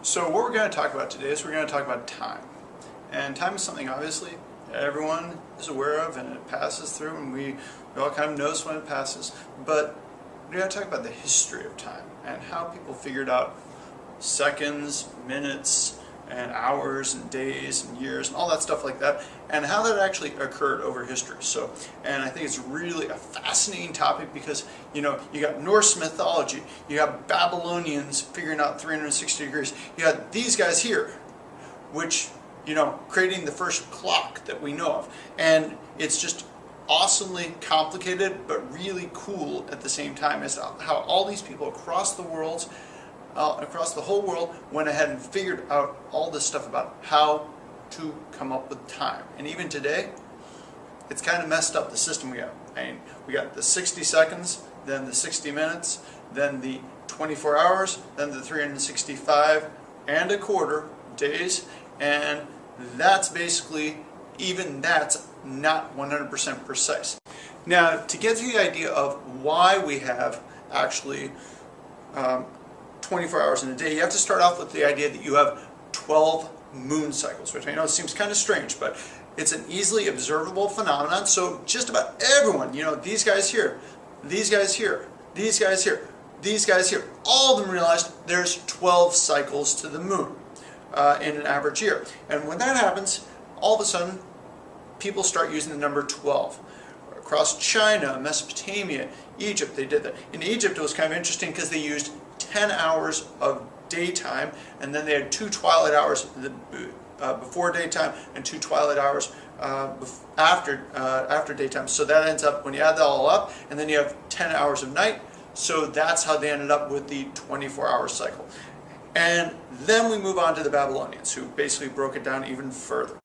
So what we're going to talk about today is we're going to talk about time. And time is something obviously everyone is aware of, and it passes through, and we all kind of notice when it passes. But we're going to talk about the history of time and how people figured out seconds, minutes, and hours, and days, and years, and all that stuff like that, and how that actually occurred over history. So, and I think it's really a fascinating topic because, you know, you got Norse mythology, you got Babylonians figuring out 360 degrees, you got these guys here, which, you know, creating the first clock that we know of. And it's just awesomely complicated, but really cool at the same time as to how all these people across the world, across the whole world, went ahead and figured out all this stuff about how to come up with time. And even today, it's kind of messed up, the system we have. I mean, we got the 60 seconds, then the 60 minutes, then the 24 hours, then the 365 and a quarter days, and that's basically, even that's not 100% precise. Now, to get to the idea of why we have actually 24 hours in a day, you have to start off with the idea that you have 12 moon cycles, which I know seems kind of strange, but it's an easily observable phenomenon. So just about everyone, you know, these guys here, these guys here, these guys here, these guys here, all of them realized there's 12 cycles to the moon in an average year. And when that happens, all of a sudden, people start using the number 12. Across China, Mesopotamia, Egypt, they did that. In Egypt, it was kind of interesting because they used 10 hours of daytime, and then they had 2 twilight hours before daytime and 2 twilight hours after daytime. So that ends up, when you add that all up, and then you have 10 hours of night. So that's how they ended up with the 24-hour cycle. And then we move on to the Babylonians, who basically broke it down even further.